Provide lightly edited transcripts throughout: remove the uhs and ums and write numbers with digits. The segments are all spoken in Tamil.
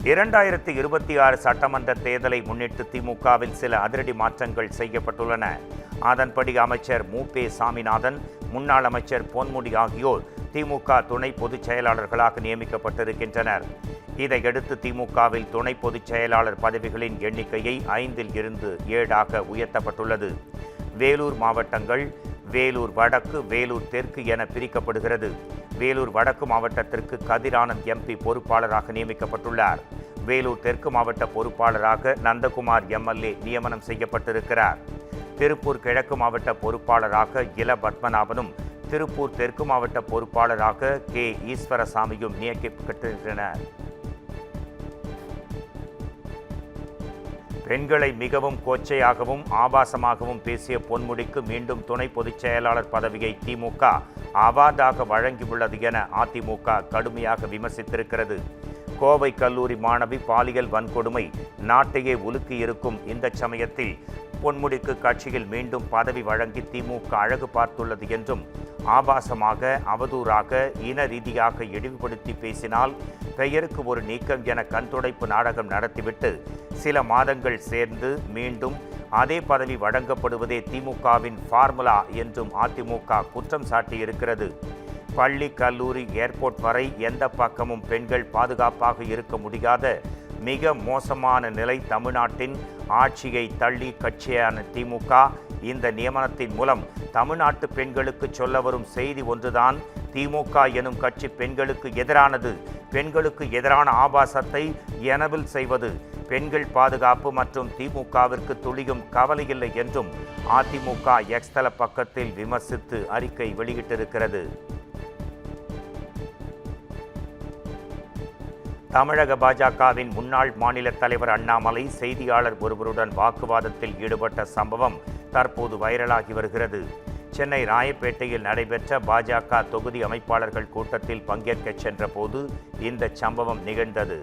2026 சட்டமன்ற தேர்தலை முன்னிட்டு திமுகவில் சில அதிரடி மாற்றங்கள் செய்யப்பட்டுள்ளன. அதன்படி அமைச்சர் மு.பே. சாமிநாதன், முன்னாள் அமைச்சர் பொன்முடி ஆகியோர் திமுக துணை பொதுச் செயலாளர்களாக நியமிக்கப்பட்டிருக்கின்றனர். இதையடுத்து திமுகவில் துணை பொதுச் செயலாளர் பதவிகளின் எண்ணிக்கையை 5 இருந்து 7 உயர்த்தப்பட்டுள்ளது. வேலூர் மாவட்டங்கள் வேலூர் வடக்கு, வேலூர் தெற்கு என பிரிக்கப்படுகிறது. வேலூர் வடக்கு மாவட்டத்திற்கு கதிரானந்த் எம்பி பொறுப்பாளராக நியமிக்கப்பட்டுள்ளார். வேலூர் தெற்கு மாவட்ட பொறுப்பாளராக நந்தகுமார் எம்எல்ஏ நியமனம் செய்யப்பட்டிருக்கிறார். திருப்பூர் கிழக்கு மாவட்ட பொறுப்பாளராக இல பத்மநாபனும், திருப்பூர் தெற்கு மாவட்ட பொறுப்பாளராக கே. ஈஸ்வரசாமியும் நியமிக்கப்பட்டிருக்கின்றனர். பெண்களை மிகவும் கோச்சையாகவும் ஆபாசமாகவும் பேசிய பொன்முடிக்கு மீண்டும் துணை பொதுச் செயலாளர் பதவியை திமுக அவார்டாக வழங்கியுள்ளது என அதிமுக கடுமையாக விமர்சித்திருக்கிறது. கோவை கல்லூரி மாணவி பாலியல் வன்கொடுமை நாட்டையே உலுக்கியிருக்கும் இந்த சமயத்தில் பொன்முடிக்கு கட்சியில் மீண்டும் பதவி வழங்கி திமுக அழகு பார்த்துள்ளது என்றும், ஆபாசமாக, அவதூறாக, இன ரீதியாக இழிவுபடுத்தி பேசினால் பெயருக்கு ஒரு நீக்கம் என கண்துடைப்பு நாடகம் நடத்திவிட்டு சில மாதங்கள் சேர்ந்து மீண்டும் அதே பதவி வழங்கப்படுவதே திமுகவின் ஃபார்முலா என்றும் அதிமுக குற்றம் சாட்டியிருக்கிறது. பள்ளி, கல்லூரி, ஏர்போர்ட் வரை எந்த பக்கமும் பெண்கள் பாதுகாப்பாக இருக்க முடியாத மிக மோசமான நிலை தமிழ்நாட்டின் ஆட்சியை தள்ளி கட்சியான திமுக இந்த நியமனத்தின் மூலம் தமிழ்நாட்டு பெண்களுக்கு சொல்ல வரும் செய்தி ஒன்றுதான்: திமுக எனும் கட்சி பெண்களுக்கு எதிரானது. பெண்களுக்கு எதிரான ஆபாசத்தை எனவில் செய்வது. பெண்கள் பாதுகாப்பு மற்றும் திமுகவிற்கு துளியும் கவலையில்லை என்றும் அதிமுக எக்ஸ் தள பக்கத்தில் விமர்சித்து அறிக்கை வெளியிட்டிருக்கிறது. தமிழக பாஜகவின் முன்னாள் மாநில தலைவர் அண்ணாமலை செய்தியாளர் ஒருவருடன் வாக்குவாதத்தில் ஈடுபட்ட சம்பவம் தற்போது வைரலாகி வருகிறது. சென்னை ராயப்பேட்டையில் நடைபெற்ற பாஜக தொகுதி அமைப்பாளர்கள் கூட்டத்தில் பங்கேற்க சென்ற போது இந்த சம்பவம் நிகழ்ந்தது.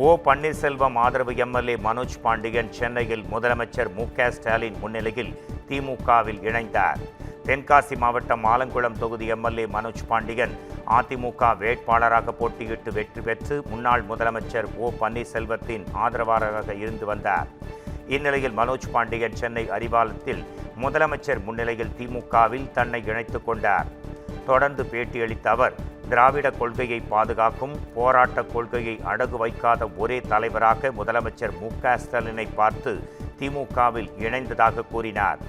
ஓ. பன்னீர்செல்வம் ஆதரவு எம்எல்ஏ மனோஜ் பாண்டியன் சென்னையில் முதலமைச்சர் மு.க. ஸ்டாலின் முன்னிலையில் திமுகவில் இணைந்தார். தென்காசி மாவட்டம் ஆலங்குளம் தொகுதி எம்எல்ஏ மனோஜ் பாண்டியன் அதிமுக வேட்பாளராக போட்டியிட்டு வெற்றி பெற்று முன்னாள் முதலமைச்சர் ஓ. பன்னீர்செல்வத்தின் ஆதரவாளராக இருந்து வந்தார். இந்நிலையில் மனோஜ் பாண்டியன் சென்னை அறிவாலயத்தில் முதலமைச்சர் முன்னிலையில் திமுகவில் தன்னை இணைத்துக் கொண்டார். தொடர்ந்து பேட்டியளித்த அவர், திராவிட கொள்கையை பாதுகாக்கும், போராட்ட கொள்கையை அடகு வைக்காத ஒரே தலைவராக முதலமைச்சர் மு.க. ஸ்டாலினை பார்த்து திமுகவில் இணைந்ததாக கூறினார்.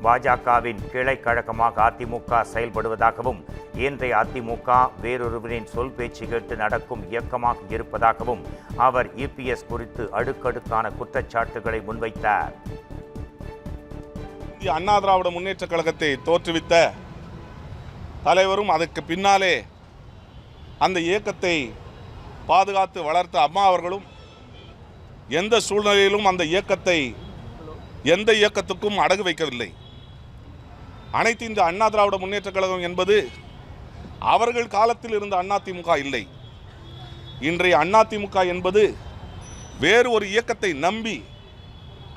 பாஜகவின் கிளை கழகமாக அதிமுக செயல்படுவதாகவும், இன்றைய அதிமுக வேறொருவரின் சொல் பேச்சு கேட்டு நடக்கும் இயக்கமாக இருப்பதாகவும் அவர் இபிஎஸ் குறித்து அடுக்கடுக்கான குற்றச்சாட்டுகளை முன்வைத்தார். அண்ணா திராவிட முன்னேற்ற கழகத்தை தோற்றுவித்த தலைவரும் அதற்கு பின்னாலே அந்த இயக்கத்தை பாதுகாத்து வளர்த்த அம்மா அவர்களும் எந்த சூழ்நிலையிலும் அந்த இயக்கத்தை எந்த இயக்கத்துக்கும் அடகு வைக்கவில்லை. அனைத்து இந்த அண்ணா திராவிட முன்னேற்ற கழகம் என்பது அவர்கள் காலத்தில் இருந்த அதிமுக இல்லை. இன்றைய அதிமுக என்பது வேறு ஒரு இயக்கத்தை நம்பி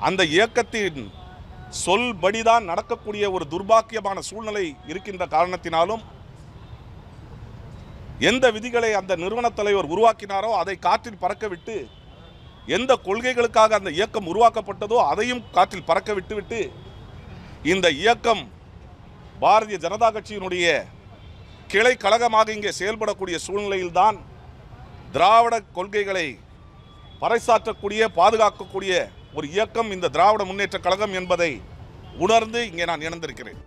அந்த இயக்கத்தின் சொல்படிதான் நடக்கக்கூடிய ஒரு துர்பாக்கியமான சூழ்நிலை இருக்கின்ற காரணத்தினாலும் எந்த விதிகளை அந்த நிறுவன தலைவர் உருவாக்கினாரோ அதை காற்றில் பறக்கவிட்டு, எந்த கொள்கைகளுக்காக அந்த இயக்கம் உருவாக்கப்பட்டதோ அதையும் காற்றில் பறக்க விட்டுவிட்டு இந்த இயக்கம் பாரதிய ஜனதா கட்சியினுடைய கிளை கழகமாக இங்கே செயல்படக்கூடிய சூழ்நிலையில்தான் திராவிட கொள்கைகளை பறைசாற்றக்கூடிய, பாதுகாக்கக்கூடிய ஒரு இயக்கம் இந்த திராவிட முன்னேற்ற கழகம் என்பதை உணர்ந்து இங்கே நான் இணைந்திருக்கிறேன்.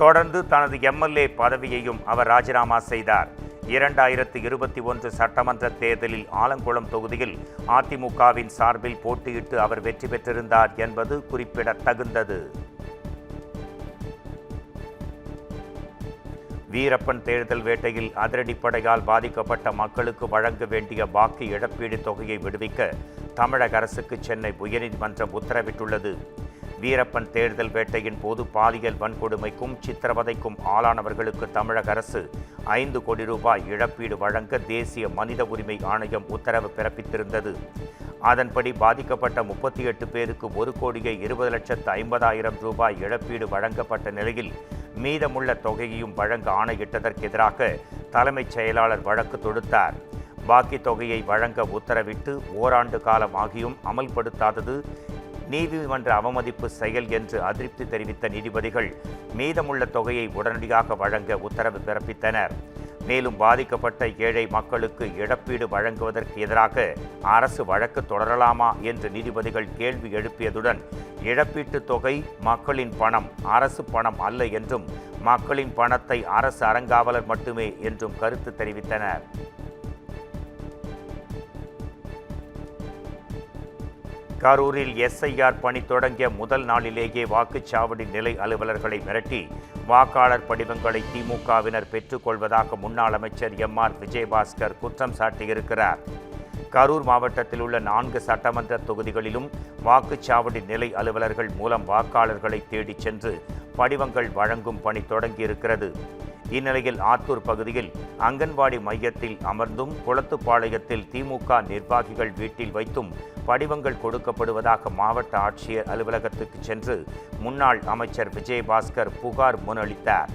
தொடர்ந்து தனது எம்எல்ஏ பதவியையும் அவர் ராஜினாமா செய்தார். 2021 சட்டமன்ற தேர்தலில் ஆலங்குளம் தொகுதியில் அதிமுகவின் சார்பில் போட்டியிட்டு அவர் வெற்றி பெற்றிருந்தார் என்பது குறிப்பிடத்தகுந்தது. வீரப்பன் தேர்தல் வேட்டையில் அதிரடிப்படையால் பாதிக்கப்பட்ட மக்களுக்கு வழங்க வேண்டிய பாக்கி இழப்பீடு தொகையை விடுவிக்க தமிழக அரசுக்கு சென்னை உயர்நீதிமன்றம் உத்தரவிட்டுள்ளது. வீரப்பன் தேர்தல் வேட்டையின் போது பாலியல் வன்கொடுமைக்கும் சித்திரவதைக்கும் ஆளானவர்களுக்கு தமிழக அரசு 5 கோடி ரூபாய் இழப்பீடு வழங்க தேசிய மனித உரிமை ஆணையம் உத்தரவு பிறப்பித்திருந்தது. அதன்படி பாதிக்கப்பட்ட 38 பேருக்கு 1,20,50,000 ரூபாய் இழப்பீடு வழங்கப்பட்ட நிலையில் மீதமுள்ள தொகையையும் வழங்க ஆணையிட்டதற்கு எதிராக தலைமைச் செயலாளர் வழக்கு தொடுத்தார். பாக்கி தொகையை வழங்க உத்தரவிட்டு ஓராண்டு காலம் ஆகியும் அமல்படுத்தாதது நீதிமன்ற அவமதிப்பு செயல் என்று அதிருப்தி தெரிவித்த நீதிபதிகள் மீதமுள்ள தொகையை உடனடியாக வழங்க உத்தரவு பிறப்பித்தனர். மேலும் பாதிக்கப்பட்ட ஏழை மக்களுக்கு இழப்பீடு வழங்குவதற்கு எதிராக அரசு வழக்கு தொடரலாமா என்று நீதிபதிகள் கேள்வி எழுப்பியதுடன் இழப்பீட்டுத் தொகை மக்களின் பணம், அரசு பணம் அல்ல என்றும் மக்களின் பணத்தை அரசு அறங்காவலர் மட்டுமே என்றும் கருத்து தெரிவித்தனர். கரூரில் எஸ்ஐஆர் பணி தொடங்கிய முதல் நாளிலேயே வாக்குச்சாவடி நிலை அலுவலர்களை மிரட்டி வாக்காளர் படிவங்களை திமுகவினர் பெற்றுக்கொள்வதாக முன்னாள் அமைச்சர் எம்.ஆர். விஜயபாஸ்கர் குற்றம் சாட்டியிருக்கிறார். கரூர் மாவட்டத்தில் உள்ள 4 சட்டமன்ற தொகுதிகளிலும் வாக்குச்சாவடி நிலை அலுவலர்கள் மூலம் வாக்காளர்களை தேடிச் சென்று படிவங்கள் வழங்கும் பணி தொடங்கியிருக்கிறது. இந்நிலையில் ஆத்தூர் பகுதியில் அங்கன்வாடி மையத்தில் அமர்ந்தும் குளத்துப்பாளையத்தில் திமுக நிர்வாகிகள் வீட்டில் வைத்தும் படிவங்கள் கொடுக்கப்படுவதாக மாவட்ட ஆட்சியர் அலுவலகத்துக்கு சென்று முன்னாள் அமைச்சர் விஜயபாஸ்கர் புகார் முன்அளித்தார்.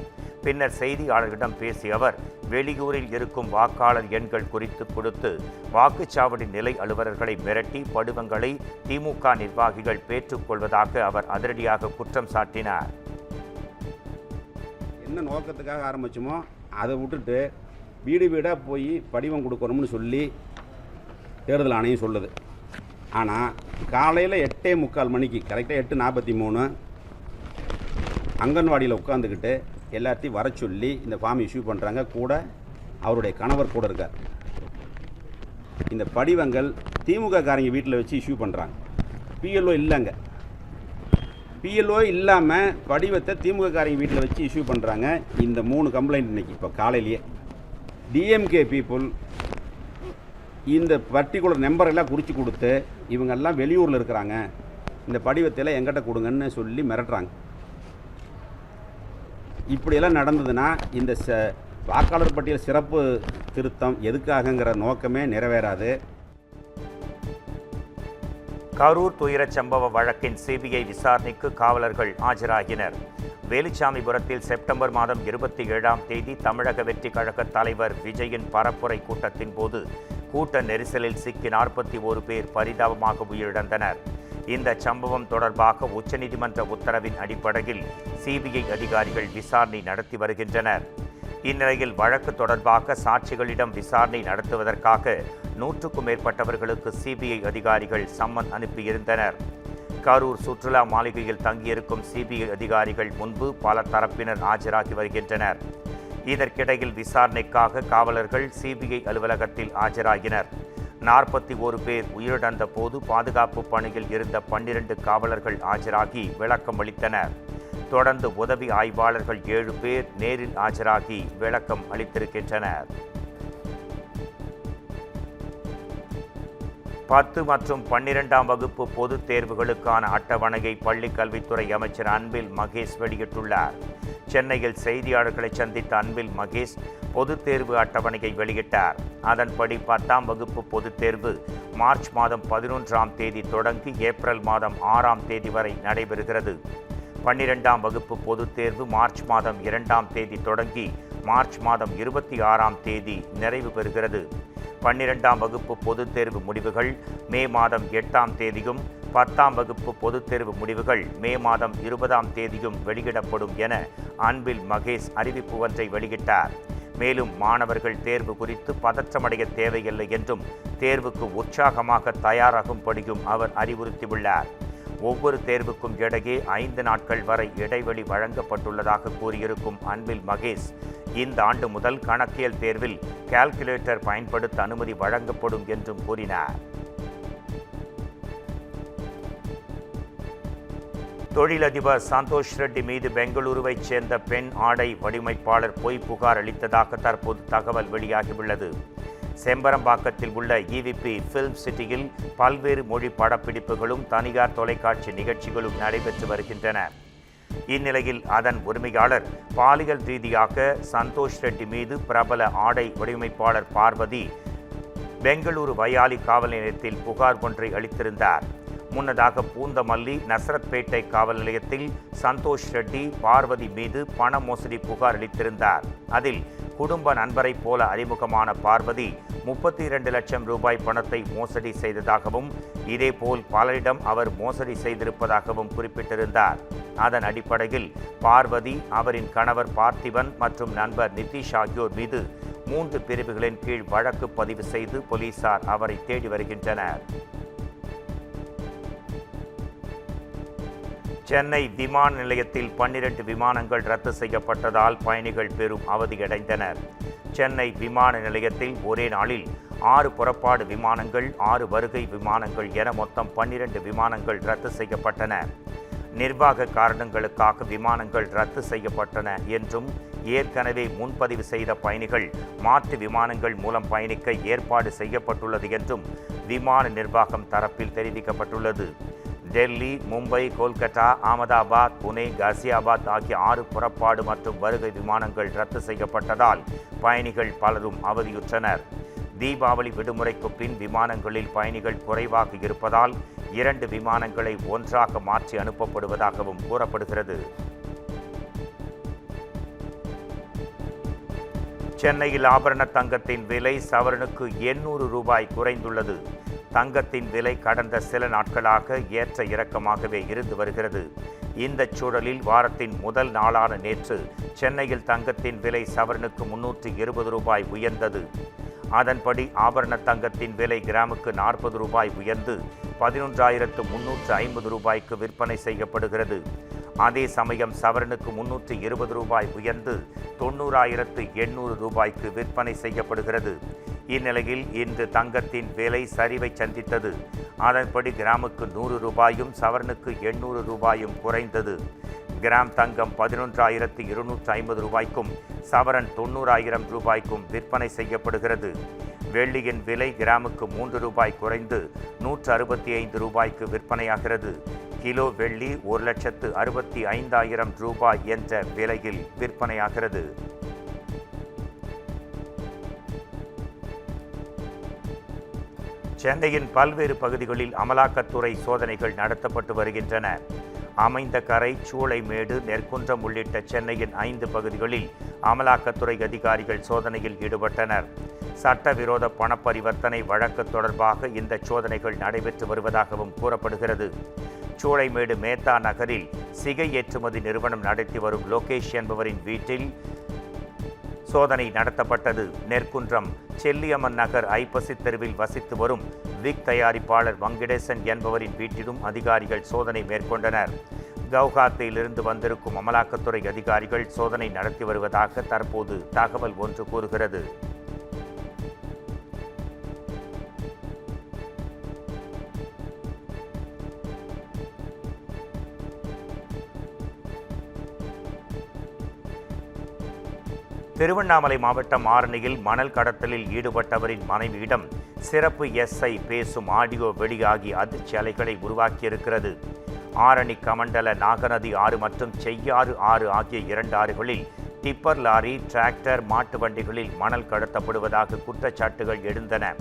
பின்னர் செய்தியாளர்களிடம் பேசிய அவர் வெளியூரில் இருக்கும் வாக்காளர் எண்கள் குறித்து கொடுத்து வாக்குச்சாவடி நிலை அலுவலர்களை மிரட்டி படிவங்களை திமுக நிர்வாகிகள் பெற்றுக்கொள்வதாக அவர் அதிரடியாக குற்றம் சாட்டினார். என்ன நோக்கத்துக்காக ஆரம்பிச்சோமோ அதை விட்டுட்டு வீடு வீடாக போய் படிவம் கொடுக்கணும்னு சொல்லி தேர்தல் ஆணையம் சொல்லுது. ஆனால் காலையில் 8:45 மணிக்கு கரெக்டாக 8:43 அங்கன்வாடியில் உட்காந்துக்கிட்டு எல்லாத்தையும் வர சொல்லி இந்த ஃபார்ம் இஷ்யூ பண்ணுறாங்க. கூட அவருடைய கணவர் கூட இருக்கார். இந்த படிவங்கள் திமுக காரங்க வீட்டில் வச்சு இஷ்யூ பண்ணுறாங்க. பிஎல்ஓ இல்லைங்க. பிஎல்ஓ இல்லாமல் படிவத்தை திமுக காரங்க வீட்டில் வச்சு இஷ்யூ பண்ணுறாங்க. இந்த 3 கம்ப்ளைண்ட் இன்றைக்கி இப்போ காலையிலேயே டிஎம்கே பீப்புள் இந்த பர்டிகுலர் நம்பரெல்லாம் குறித்து கொடுத்து இவங்கெல்லாம் வெளியூரில் இருக்கிறாங்க, இந்த படிவத்தையெல்லாம் எங்கிட்ட கொடுங்கன்னு சொல்லி மிரட்டுறாங்க. இப்படியெல்லாம் நடந்ததுன்னா இந்த வாக்காளர் பட்டியல் சிறப்பு திருத்தம் எதுக்காகங்கிற நோக்கமே நிறைவேறாது. கரூர் துயரச் சம்பவ வழக்கின் சிபிஐ விசாரணைக்கு காவலர்கள் ஆஜராகினர். வேலுச்சாமிபுரத்தில் செப்டம்பர் மாதம் 27ஆம் தேதி தமிழக வெற்றி கழக தலைவர் விஜயின் பரப்புரை கூட்டத்தின் போது கூட்ட நெரிசலில் சிக்கி 41 பேர் பரிதாபமாக உயிரிழந்தனர். இந்த சம்பவம் தொடர்பாக உச்சநீதிமன்ற உத்தரவின் அடிப்படையில் சிபிஐ அதிகாரிகள் விசாரணை நடத்தி வருகின்றனர். இந்நிலையில் வழக்கு தொடர்பாக சாட்சிகளிடம் விசாரணை நடத்துவதற்காக 100க்கும் மேற்பட்டவர்களுக்கு சிபிஐ அதிகாரிகள் சம்மன் அனுப்பியிருந்தனர். கரூர் சுற்றுலா மாளிகையில் தங்கியிருக்கும் சிபிஐ அதிகாரிகள் முன்பு பல தரப்பினர் ஆஜராகி வருகின்றனர். இதற்கிடையில் விசாரணைக்காக காவலர்கள் சிபிஐ அலுவலகத்தில் ஆஜராகினர். 41 பேர் உயிரிழந்த போது பாதுகாப்பு பணியில் இருந்த 12 காவலர்கள் ஆஜராகி விளக்கம் அளித்தனர். தொடர்ந்து உதவி ஆய்வாளர்கள் 7 பேர் நேரில் ஆஜராகி விளக்கம் அளித்திருக்கின்றனர். 10 மற்றும் 12ஆம் வகுப்பு பொதுத் தேர்வுகளுக்கான அட்டவணையை பள்ளிக் கல்வித்துறை அமைச்சர் அன்பில் மகேஷ் வெளியிட்டுள்ளார். சென்னையில் செய்தியாளர்களை சந்தித்த அன்பில் மகேஷ் பொதுத் தேர்வு அட்டவணையை வெளியிட்டார். அதன்படி 10ஆம் வகுப்பு பொதுத் தேர்வு மார்ச் மாதம் 11ஆம் தேதி தொடங்கி ஏப்ரல் மாதம் 6ஆம் தேதி வரை நடைபெறுகிறது. 12ஆம் வகுப்பு பொதுத் தேர்வு மார்ச் மாதம் 2ஆம் தேதி தொடங்கி மார்ச் மாதம் 26ஆம் தேதி நிறைவு பெறுகிறது. 12ஆம் வகுப்பு பொதுத் தேர்வு முடிவுகள் மே மாதம் 8ஆம் தேதியும் 10ஆம் வகுப்பு பொதுத் தேர்வு முடிவுகள் மே மாதம் 20ஆம் தேதியும் வெளியிடப்படும் என அன்பில் மகேஷ் அறிவிப்பு ஒன்றை வெளியிட்டார். மேலும் மாணவர்கள் தேர்வு குறித்து பதற்றமடைய தேவையில்லை என்றும் தேர்வுக்கு உற்சாகமாக தயாராகும்படியும் அவர் அறிவுறுத்தியுள்ளார். ஒவ்வொரு தேர்வுக்கும் இடையே 5 நாட்கள் வரை இடைவெளி வழங்கப்பட்டுள்ளதாக கூறியிருக்கும் அன்பில் மகேஷ் இந்த ஆண்டு முதல் கணக்கியல் தேர்வில் கால்குலேட்டர் பயன்படுத்த அனுமதி வழங்கப்படும் என்றும் கூறினார். தொழிலதிபர் சந்தோஷ் ரெட்டி மீது பெங்களூருவைச் சேர்ந்த பெண் ஆடை வடிவமைப்பாளர் பொய் புகார் அளித்ததாக தற்போது தகவல் வெளியாகியுள்ளது. செம்பரம்பாக்கத்தில் உள்ள இவிபி ஃபில்ம் சிட்டியில் பல்வேறு மொழி படப்பிடிப்புகளும் தனியார் தொலைக்காட்சி நிகழ்ச்சிகளும் நடைபெற்று வருகின்றன. இந்நிலையில் அதன் உரிமையாளர் பாலியல் ரீதியாக சந்தோஷ் ரெட்டி மீது பிரபல ஆடை வடிவமைப்பாளர் பார்வதி பெங்களூரு வயாலி காவல் நிலையத்தில் புகார் ஒன்றை அளித்திருந்தார். முன்னதாக பூந்தமல்லி நசரத்பேட்டை காவல் நிலையத்தில் சந்தோஷ் ரெட்டி பார்வதி மீது பண மோசடி புகார் அளித்திருந்தார். அதில் குடும்ப நண்பரைப் போல அறிமுகமான பார்வதி 32 லட்சம் ரூபாய் பணத்தை மோசடி செய்ததாகவும் இதேபோல் பலரிடம் அவர் மோசடி செய்திருப்பதாகவும் குறிப்பிட்டிருந்தார். அதன் அடிப்படையில் பார்வதி, அவரின் கணவர் பார்த்திபன் மற்றும் நண்பர் நிதிஷ் ஆகியோர் மீது 3 பிரிவுகளின் கீழ் வழக்கு பதிவு செய்து போலீசார் அவரை தேடி வருகின்றனர். சென்னை விமான நிலையத்தில் 12 விமானங்கள் ரத்து செய்யப்பட்டதால் பயணிகள் பெரும் அவதியடைந்தனர். சென்னை விமான நிலையத்தில் ஒரே நாளில் 6 புறப்பாடு விமானங்கள், 6 வருகை விமானங்கள் என மொத்தம் 12 விமானங்கள் ரத்து செய்யப்பட்டன. நிர்வாக காரணங்களுக்காக விமானங்கள் ரத்து செய்யப்பட்டன என்றும் ஏற்கனவே முன்பதிவு செய்த பயணிகள் மாற்று விமானங்கள் மூலம் பயணிக்க ஏற்பாடு செய்யப்பட்டுள்ளது என்றும் விமான நிர்வாகம் தரப்பில் தெரிவிக்கப்பட்டுள்ளது. டெல்லி, மும்பை, கொல்கத்தா, அகமதாபாத், புனே, காசியாபாத் ஆகிய 6 புறப்பாடு மற்றும் வருகை விமானங்கள் ரத்து செய்யப்பட்டதால் பயணிகள் பலரும் அவதியுற்றனர். தீபாவளி விடுமுறைக்கு பின் விமானங்களில் பயணிகள் குறைவாக இருப்பதால் 2 விமானங்களை ஒன்றாக மாற்றி அனுப்பப்படுவதாகவும் கூறப்படுகிறது. சென்னையில் ஆபரண தங்கத்தின் விலை சவரனுக்கு 800 ரூபாய் குறைந்துள்ளது. தங்கத்தின் விலை கடந்த சில நாட்களாக ஏற்ற இறக்கமாகவே இருந்து வருகிறது. இந்த சூழலில் வாரத்தின் முதல் நாளான நேற்று சென்னையில் தங்கத்தின் விலை சவரனுக்கு 320 ரூபாய் உயர்ந்தது. அதன்படி ஆபரண தங்கத்தின் விலை கிராமுக்கு 40 ரூபாய் உயர்ந்து 11,350 ரூபாய்க்கு விற்பனை செய்யப்படுகிறது. அதே சமயம் சவரனுக்கு 320 ரூபாய் உயர்ந்து 90,800 ரூபாய்க்கு விற்பனை செய்யப்படுகிறது. இந்நிலையில் இன்று தங்கத்தின் விலை சரிவை சந்தித்தது. அதன்படி கிராமுக்கு 100 ரூபாயும் சவரனுக்கு 800 ரூபாயும் குறைந்தது. கிராம் தங்கம் 11,250 ரூபாய்க்கும் சவரன் 90,000 ரூபாய்க்கும் விற்பனை செய்யப்படுகிறது. வெள்ளியின் விலை கிராமுக்கு 3 ரூபாய் குறைந்து 165 ரூபாய்க்கு விற்பனையாகிறது. கிலோ வெள்ளி 1,65,000 ரூபாய் என்ற விலையில் விற்பனையாகிறது. சென்னையின் பல்வேறு பகுதிகளில் அமலாக்கத்துறை சோதனைகள் நடத்தப்பட்டு வருகின்றன. அமைந்தகரை, சூளைமேடு, நெற்குன்றம் உள்ளிட்ட சென்னையின் 5 பகுதிகளில் அமலாக்கத்துறை அதிகாரிகள் சோதனையில் ஈடுபட்டனர். சட்டவிரோத பணப்பரிவர்த்தனை வழக்கு தொடர்பாக இந்த சோதனைகள் நடைபெற்று வருவதாகவும் கூறப்படுகிறது. சூளைமேடு மேத்தா நகரில் சிகை ஏற்றுமதி நிறுவனம் நடத்தி வரும் லோகேஷ் என்பவரின் வீட்டில் சோதனை நடத்தப்பட்டது. நெற்குன்றம் செல்லியம்மன் நகர் ஐப்பசி தெருவில் வசித்து வரும் விக் தயாரிப்பாளர் வங்கடேசன் என்பவரின் வீட்டிலும் அதிகாரிகள் சோதனை மேற்கொண்டனர். கவுஹாத்தியிலிருந்து வந்திருக்கும் அமலாக்கத்துறை அதிகாரிகள் சோதனை நடத்தி வருவதாக தற்போது தகவல் ஒன்று கூறுகிறது. திருவண்ணாமலை மாவட்டம் ஆரணியில் மணல் கடத்தலில் ஈடுபட்டவரின் மனைவியிடம் சிறப்பு எஸ்ஐ பேசும் ஆடியோ வெளியாகி அதிர்ச்சி அலைகளை உருவாக்கியிருக்கிறது. ஆரணி கமண்டல நாகநதி ஆறு மற்றும் செய்யாறு ஆறு ஆகிய 2 ஆறுகளில் டிப்பர் லாரி, டிராக்டர், மாட்டு வண்டிகளில் மணல் கடத்தப்படுவதாக குற்றச்சாட்டுகள் எழுந்தன.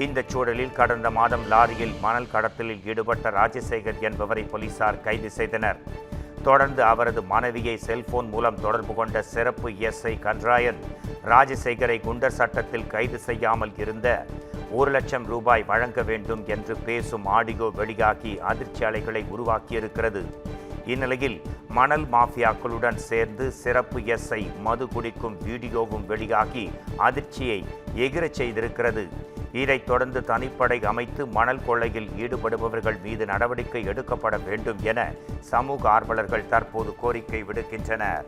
இந்த சூழலில் கடந்த மாதம் லாரியில் மணல் கடத்தலில் ஈடுபட்ட ராஜசேகர் என்பவரை போலீசார் கைது செய்தனர். தொடர்ந்து அவரது மனைவியை செல்போன் மூலம் தொடர்பு கொண்ட சிறப்பு எஸ்ஐ கன்ராயன் ராஜசேகரை குண்டர் சட்டத்தில் கைது செய்யாமல் இருந்த 1 லட்சம் ரூபாய் வழங்க வேண்டும் என்று பேசும் ஆடியோ வெளியாகி அதிர்ச்சி அலைகளை உருவாக்கியிருக்கிறது. இந்நிலையில் மணல் மாஃபியாக்களுடன் சேர்ந்து சிறப்பு எஸ்ஐ மது குடிக்கும் வீடியோவும் வெளியாகி அதிர்ச்சியை எகிரச் செய்திருக்கிறது. இதைத் தொடர்ந்து தனிப்படை அமைத்து மணல் கொள்ளையில் ஈடுபடுபவர்கள் மீது நடவடிக்கை எடுக்கப்பட வேண்டும் என சமூக ஆர்வலர்கள் தற்போது கோரிக்கை விடுக்கின்றனர்.